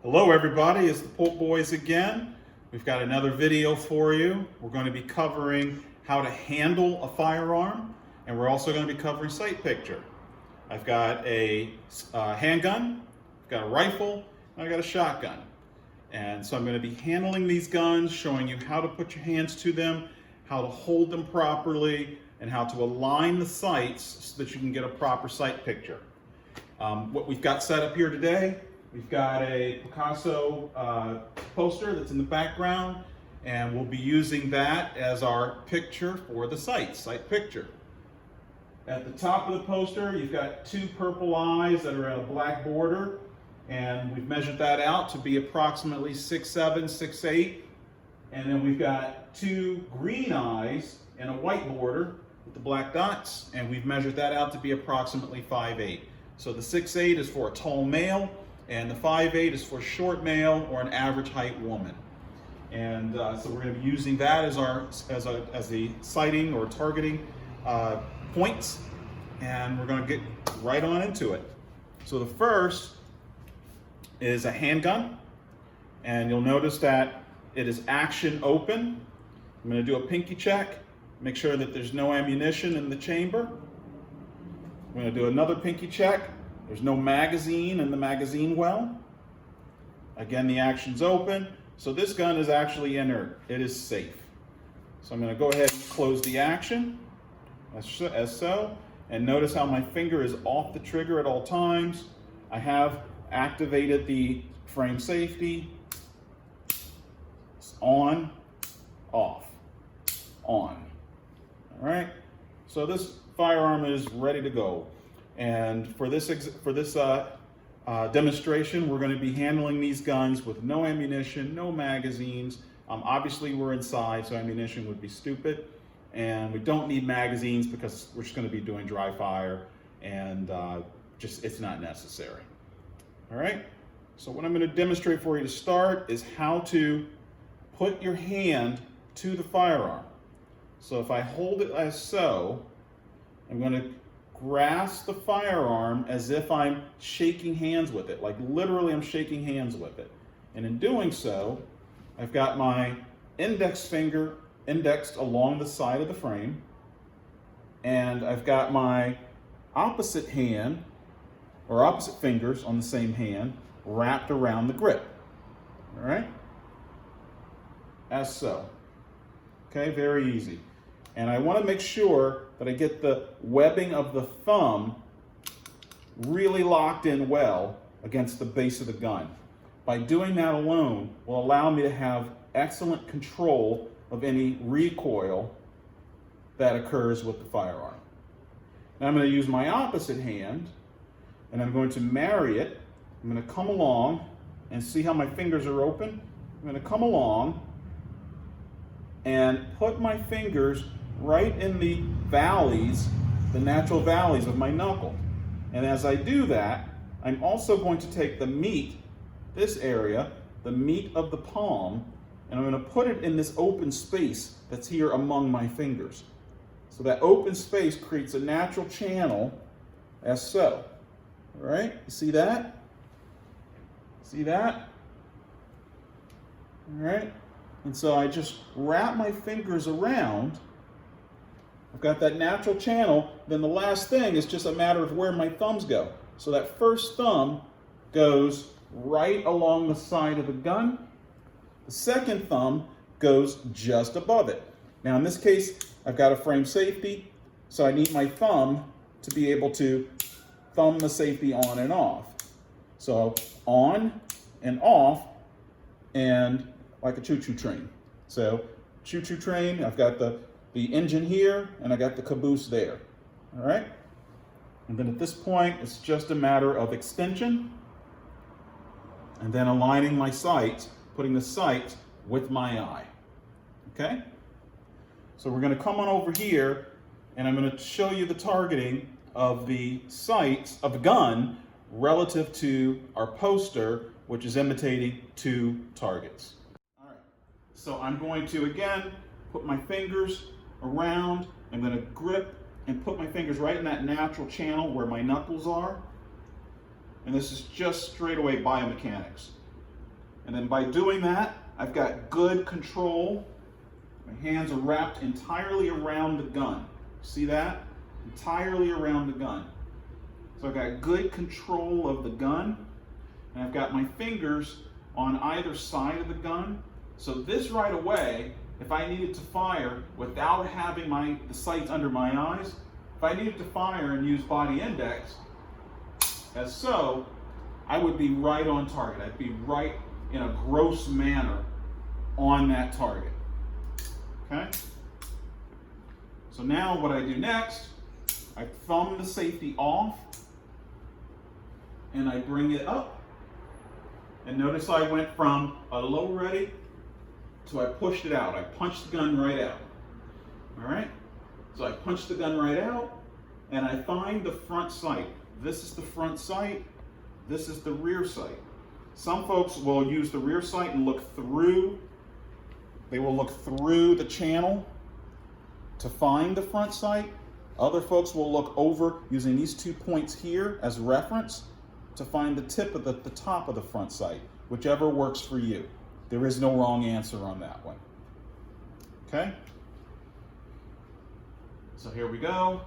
Hello everybody, it's the Pope Boys again. We've got another video for you. We're going to be covering how to handle a firearm, and we're also going to be covering sight picture. I've got a handgun, I've got a rifle, and I've got a shotgun. And so I'm going to be handling these guns, showing you how to put your hands to them, how to hold them properly, and how to align the sights so that you can get a proper sight picture. What we've got set up here today, we've got a Picasso poster that's in the background, and we'll be using that as our picture for the sight picture. At the top of the poster, you've got two purple eyes that are in a black border, and we've measured that out to be approximately 6'7", 6'8". And then we've got two green eyes in a white border with the black dots, and we've measured that out to be approximately 5'8". So the 6'8" is for a tall male, and the 5'8" is for a short male or an average height woman. And so we're going to be using that as the sighting or targeting points, and we're going to get right on into it. So the first is a handgun, and you'll notice that it is action open. I'm going to do a pinky check, make sure that there's no ammunition in the chamber. I'm going to do another pinky check. There's no magazine in the magazine well. Again, the action's open. So this gun is actually inert. It is safe. So I'm going to go ahead and close the action, as so. And notice how my finger is off the trigger at all times. I have activated the frame safety. It's on, off, on. All right. So this firearm is ready to go. And for this demonstration, we're going to be handling these guns with no ammunition, no magazines. Obviously, we're inside, so ammunition would be stupid. And we don't need magazines because we're just going to be doing dry fire, and it's not necessary. All right. So what I'm going to demonstrate for you to start is how to put your hand to the firearm. So if I hold it as so, I'm going to grasp the firearm as if I'm shaking hands with it, like literally I'm shaking hands with it. And in doing so, I've got my index finger indexed along the side of the frame, and I've got my opposite hand, or opposite fingers on the same hand, wrapped around the grip. All right? As so. Okay, very easy. And I want to make sure that I get the webbing of the thumb really locked in well against the base of the gun. By doing that alone will allow me to have excellent control of any recoil that occurs with the firearm. Now I'm going to use my opposite hand, and I'm going to marry it. I'm going to come along and see how my fingers are open. I'm going to come along and put my fingers right in the valleys, the natural valleys of my knuckle. And as I do that, I'm also going to take the meat, this area, the meat of the palm, and I'm going to put it in this open space that's here among my fingers. So that open space creates a natural channel, as so. All right, you see that? See that? All right, and so I just wrap my fingers around. I've got that natural channel. Then the last thing is just a matter of where my thumbs go. So that first thumb goes right along the side of the gun. The second thumb goes just above it. Now in this case, I've got a frame safety, so I need my thumb to be able to thumb the safety on and off. So on and off, and like a choo-choo train. So choo-choo train, I've got the engine here, and I got the caboose there. All right? And then at this point, it's just a matter of extension, and then aligning my sights, putting the sight with my eye. Okay? So we're going to come on over here, and I'm going to show you the targeting of the sights of the gun relative to our poster, which is imitating two targets. All right. So I'm going to, again, put my fingers around. I'm going to grip and put my fingers right in that natural channel where my knuckles are. And this is just straight away biomechanics. And then by doing that, I've got good control. My hands are wrapped entirely around the gun. See that? Entirely around the gun. So I've got good control of the gun, and I've got my fingers on either side of the gun. So this right away, if I needed to fire without having the sights under my eyes, if I needed to fire and use body index, as so, I would be right on target. I'd be right in a gross manner on that target. Okay? So now what I do next, I thumb the safety off and I bring it up. And notice I went from a low ready to I pushed it out. I punched the gun right out. All right? So I punched the gun right out and I find the front sight. This is the front sight. This is the rear sight. Some folks will use the rear sight and look through. They will look through the channel to find the front sight. Other folks will look over using these 2 points here as reference to find the tip of the top of the front sight, whichever works for you. There is no wrong answer on that one. Okay? So here we go.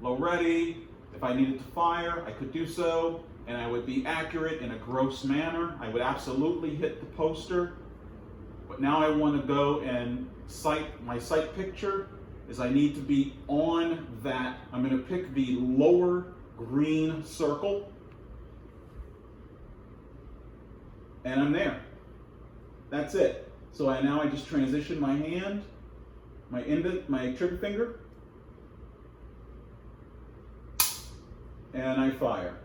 Low ready. If I needed to fire, I could do so, and I would be accurate in a gross manner. I would absolutely hit the poster. But now I want to go and my sight picture is I need to be on that. I'm going to pick the lower green circle. And I'm there. That's it. So now I just transition my hand, my trigger finger, and I fire.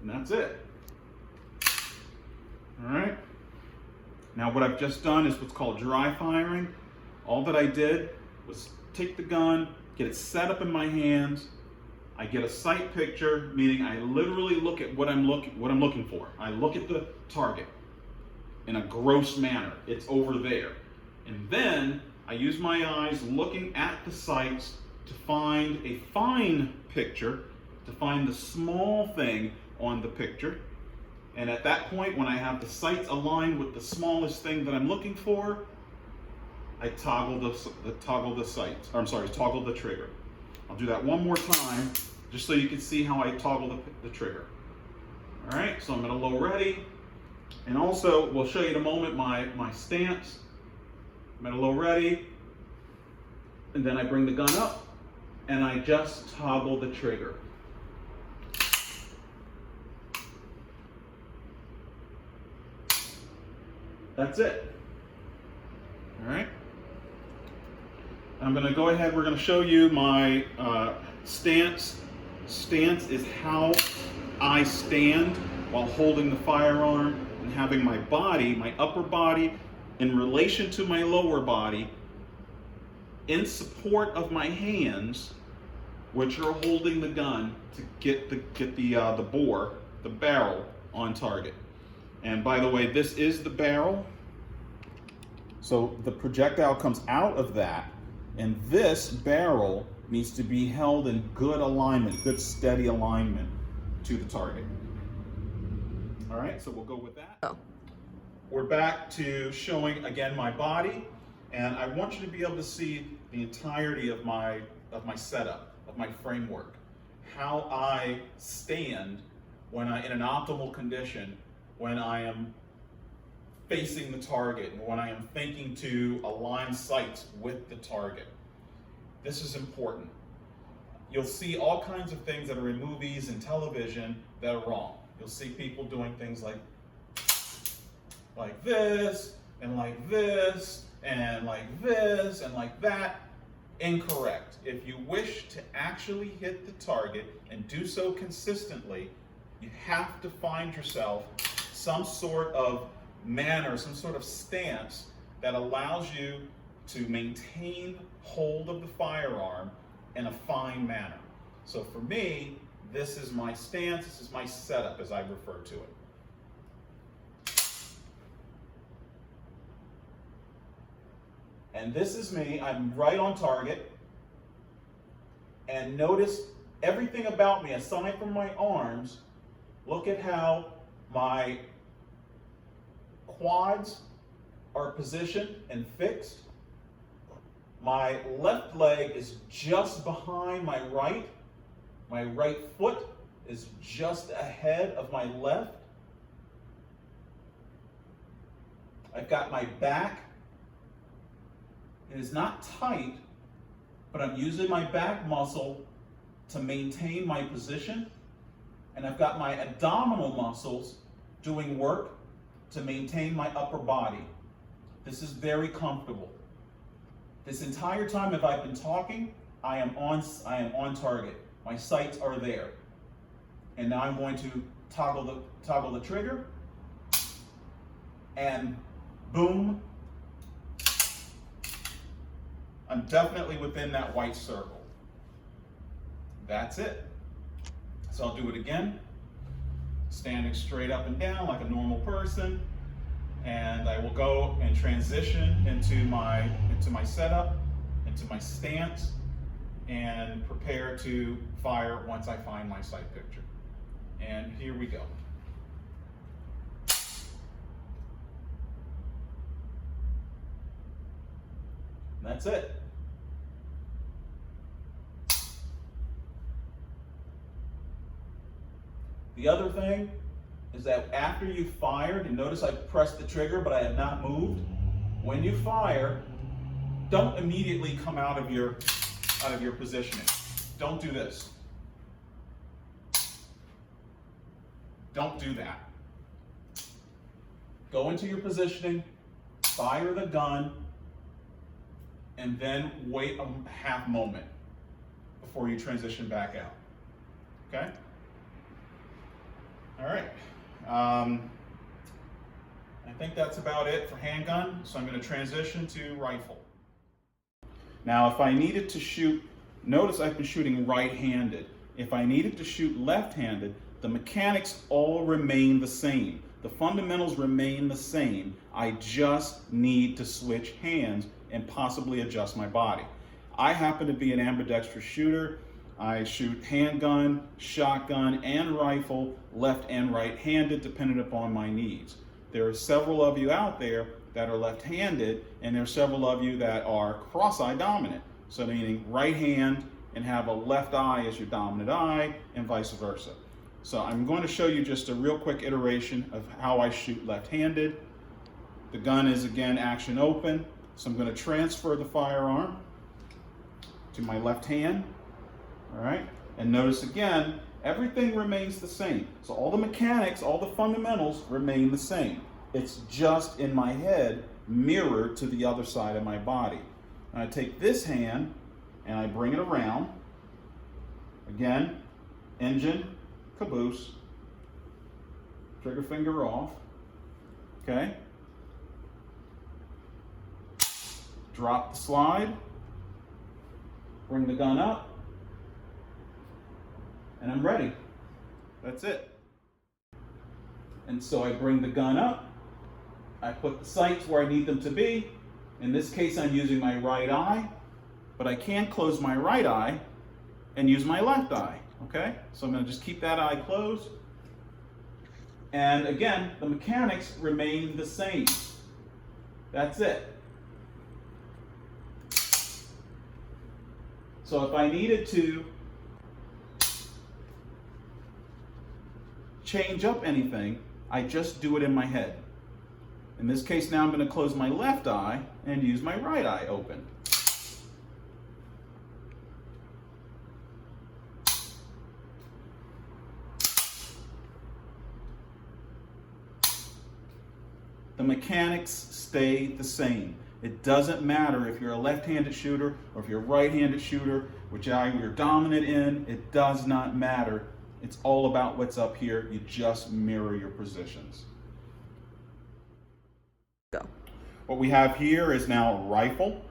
And that's it. All right. Now what I've just done is what's called dry firing. All that I did was take the gun, get it set up in my hands. I get a sight picture, meaning I literally look at what I'm looking for. I look at the target in a gross manner. It's over there. And then I use my eyes looking at the sights to find a fine picture, to find the small thing on the picture. And at that point, when I have the sights aligned with the smallest thing that I'm looking for, I toggle the trigger. I'll do that one more time, just so you can see how I toggle the trigger. All right, so I'm at a low ready. And also, we'll show you in a moment my stance. I'm at a low ready. And then I bring the gun up, and I just toggle the trigger. That's it. All right. I'm going to go ahead. We're going to show you my stance. Stance is how I stand while holding the firearm and having my body, my upper body, in relation to my lower body, in support of my hands, which are holding the gun to get the bore, the barrel, on target. And by the way, this is the barrel. So the projectile comes out of that, and this barrel needs to be held in good alignment, good steady alignment to the target. All right, so we'll go with that. Oh. We're back to showing again my body, and I want you to be able to see the entirety of my setup, of my framework, how I stand when in an optimal condition, when I am facing the target, and when I am thinking to align sights with the target. This is important. You'll see all kinds of things that are in movies and television that are wrong. You'll see people doing things like this, and like this, and like this, and like that. Incorrect. If you wish to actually hit the target and do so consistently, you have to find yourself some sort of manner, some sort of stance that allows you to maintain hold of the firearm in a fine manner. So for me, This is my stance, this is my setup as I refer to it. And this is me, I'm right on target. And notice everything about me, aside from my arms, look at how my quads are positioned and fixed. My left leg is just behind my right. My right foot is just ahead of my left. I've got my back. It is not tight, but I'm using my back muscle to maintain my position. And I've got my abdominal muscles doing work to maintain my upper body. This is very comfortable. This entire time if I've been talking, I am on target. My sights are there. And now I'm going to toggle the trigger, and boom, I'm definitely within that white circle. That's it. So I'll do it again, standing straight up and down like a normal person, and I will go and transition into my setup, into my stance, and prepare to fire once I find my sight picture. And here we go. That's it. The other thing is that after you fired, and notice I pressed the trigger but I have not moved. When you fire, don't immediately come out of your positioning. Don't do this. Don't do that. Go into your positioning, fire the gun, and then wait a half moment before you transition back out. Okay? All right. I think that's about it for handgun, so I'm going to transition to rifle. Now, if I needed to shoot, notice I've been shooting right-handed. If I needed to shoot left-handed, the mechanics all remain the same. The fundamentals remain the same. I just need to switch hands and possibly adjust my body. I happen to be an ambidextrous shooter. I shoot handgun, shotgun, and rifle, left and right-handed, depending upon my needs. There are several of you out there that are left-handed, and there are several of you that are cross-eye dominant. So meaning right hand and have a left eye as your dominant eye, and vice versa. So I'm going to show you just a real quick iteration of how I shoot left-handed. The gun is again action open, so I'm going to transfer the firearm to my left hand. All right, and notice again, everything remains the same. So all the mechanics, all the fundamentals remain the same. It's just in my head mirrored to the other side of my body. And I take this hand and I bring it around. Again, engine, caboose, trigger finger off, okay? Drop the slide, bring the gun up, and I'm ready. That's it. And so I bring the gun up, I put the sights where I need them to be. In this case, I'm using my right eye, but I can close my right eye and use my left eye, okay? So I'm gonna just keep that eye closed. And again, the mechanics remain the same. That's it. So if I needed to change up anything, I just do it in my head. In this case now I'm going to close my left eye and use my right eye open. The mechanics stay the same. It doesn't matter if you're a left-handed shooter or if you're a right-handed shooter, which eye you're dominant in, it does not matter. It's all about what's up here. You just mirror your positions. Go. What we have here is now a rifle,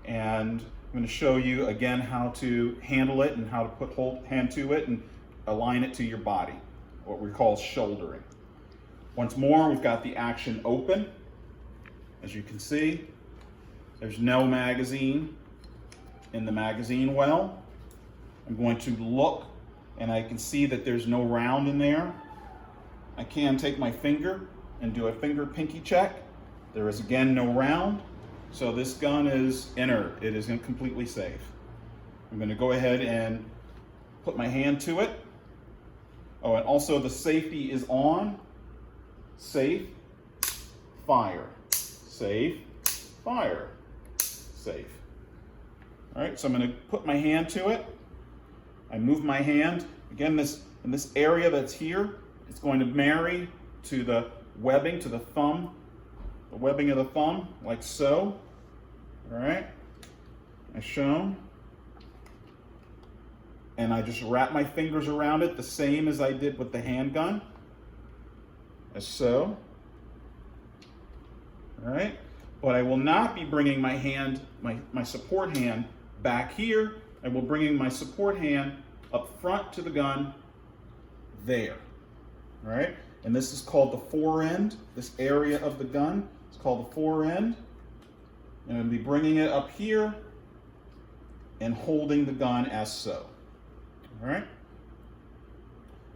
and I'm going to show you again how to handle it and how to put hold hand to it and align it to your body, what we call shouldering. Once more, we've got the action open. As you can see, there's no magazine in the magazine well. I'm going to look, and I can see that there's no round in there. I can take my finger and do a finger pinky check. There is again no round, so this gun is inert. It is completely safe. I'm going to go ahead and put my hand to it. Oh, and also the safety is on. Safe, fire, safe, fire, safe. All right, so I'm going to put my hand to it. I move my hand. Again, in this area that's here, it's going to marry to the webbing, to the thumb, the webbing of the thumb, like so. All right, as shown. And I just wrap my fingers around it the same as I did with the handgun, as so. All right, but I will not be bringing my hand, my support hand back here. I will bring my support hand up front to the gun there. All right, and this is called the forend. This area of the gun is called the forend. And I'll be bringing it up here and holding the gun as so. All right.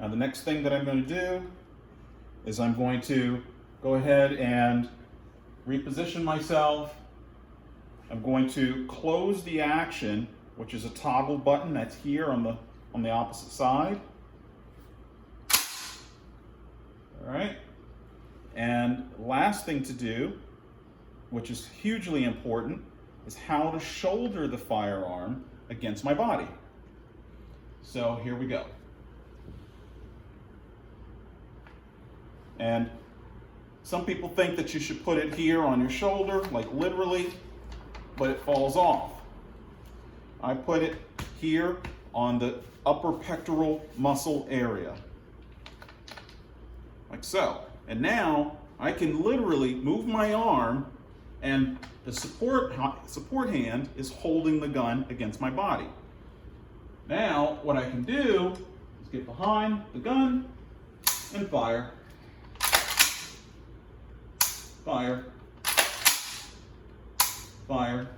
Now the next thing that I'm going to do is I'm going to go ahead and reposition myself. I'm going to close the action, which is a toggle button that's here on the opposite side. All right. And last thing to do, which is hugely important, is how to shoulder the firearm against my body. So here we go. And some people think that you should put it here on your shoulder, like literally, but it falls off. I put it here on the upper pectoral muscle area, like so. And now I can literally move my arm, and the support hand is holding the gun against my body. Now, what I can do is get behind the gun and fire. Fire. Fire.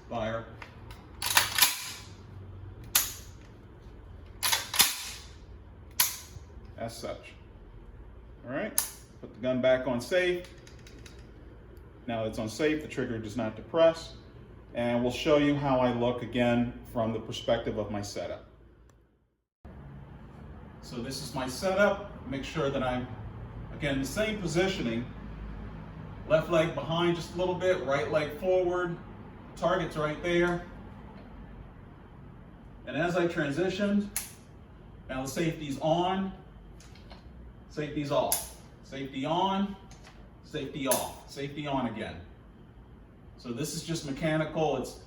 Fire. As such. All right, put the gun back on safe. Now that it's on safe, the trigger does not depress. And we'll show you how I look again from the perspective of my setup. So this is my setup. Make sure that I'm, again, the same positioning. Left leg behind just a little bit, right leg forward. Target's right there. And as I transitioned, now the safety's on, safety's off. Safety on, safety off. Safety on again. So this is just mechanical. It's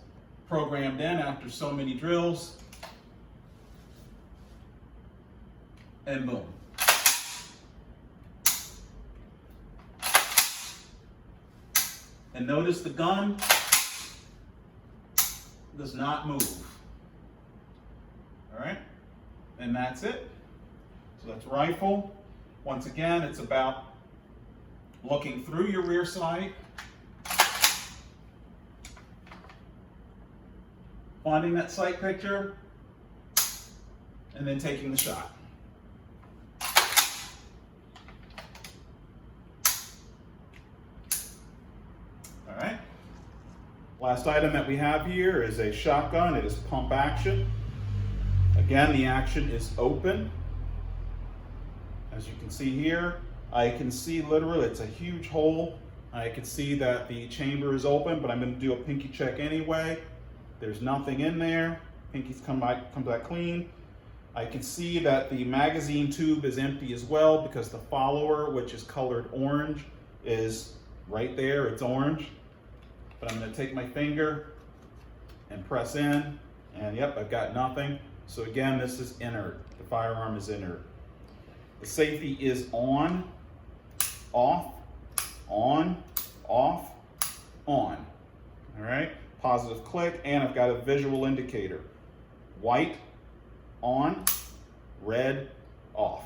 programmed in after so many drills. And boom. And notice the gun does not move. All right? And that's it. So that's rifle. Once again, it's about looking through your rear sight, finding that sight picture, and then taking the shot. All right. Last item that we have here is a shotgun. It is pump action. Again, the action is open. As you can see here, I can see literally, it's a huge hole. I can see that the chamber is open, but I'm going to do a pinky check anyway. There's nothing in there. Pinky's come back clean. I can see that the magazine tube is empty as well because the follower, which is colored orange, is right there. It's orange. But I'm going to take my finger and press in, and yep, I've got nothing. So again, this is inert. The firearm is inert. The safety is on, off, on, off, on. All right, positive click, and I've got a visual indicator. White on, red, off.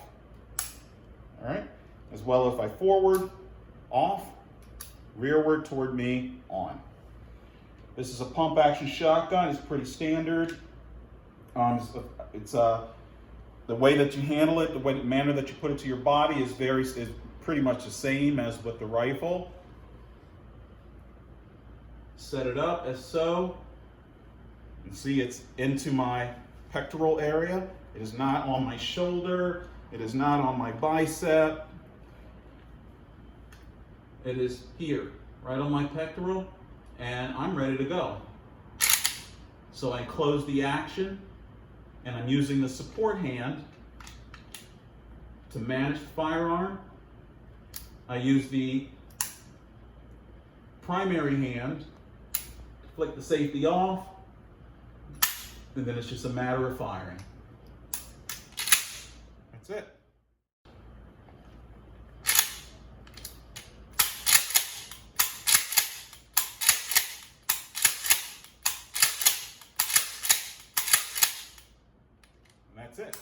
All right? As well if I forward, off, rearward toward me, on. This is a pump action shotgun. It's pretty standard. It's the way that you handle it, the manner that you put it to your body is pretty much the same as with the rifle. Set it up as so. You can see it's into my pectoral area. It is not on my shoulder. It is not on my bicep. It is here, right on my pectoral, and I'm ready to go. So I close the action, and I'm using the support hand to manage the firearm. I use the primary hand to flick the safety off, and then it's just a matter of firing. That's it. That's it.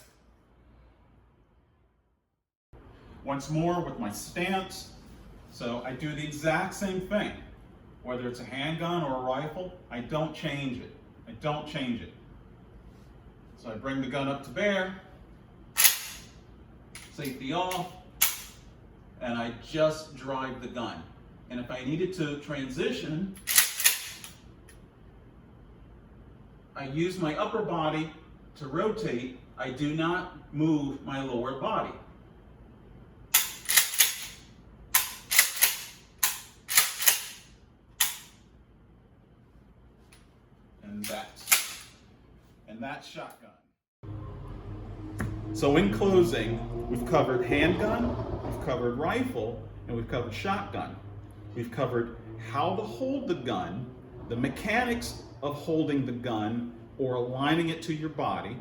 Once more with my stance. So I do the exact same thing. Whether it's a handgun or a rifle, I don't change it. I don't change it. So I bring the gun up to bear, safety off, and I just drive the gun. And if I needed to transition, I use my upper body to rotate. I do not move my lower body. And that's shotgun. So in closing, we've covered handgun, we've covered rifle, and we've covered shotgun. We've covered how to hold the gun, the mechanics of holding the gun or aligning it to your body.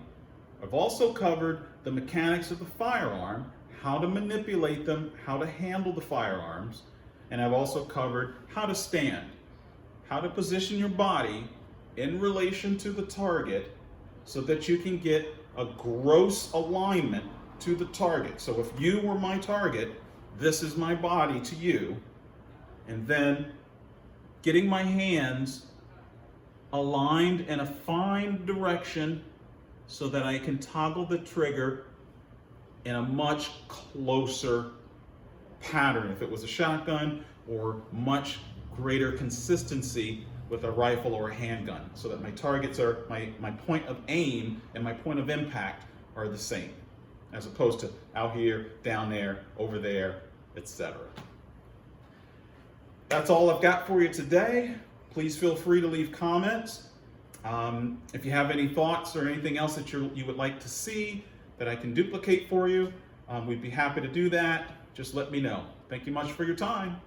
I've also covered the mechanics of the firearm, how to manipulate them, how to handle the firearms, and I've also covered how to stand, how to position your body in relation to the target so that you can get a gross alignment to the target. So if you were my target, this is my body to you, and then getting my hands aligned in a fine direction so that I can toggle the trigger in a much closer pattern if it was a shotgun, or much greater consistency with a rifle or a handgun, so that my targets are, my point of aim and my point of impact are the same, as opposed to out here, down there, over there, etc. That's all I've got for you today. Please feel free to leave comments. If you have any thoughts or anything else that you would like to see that I can duplicate for you, we'd be happy to do that. Just let me know. Thank you much for your time.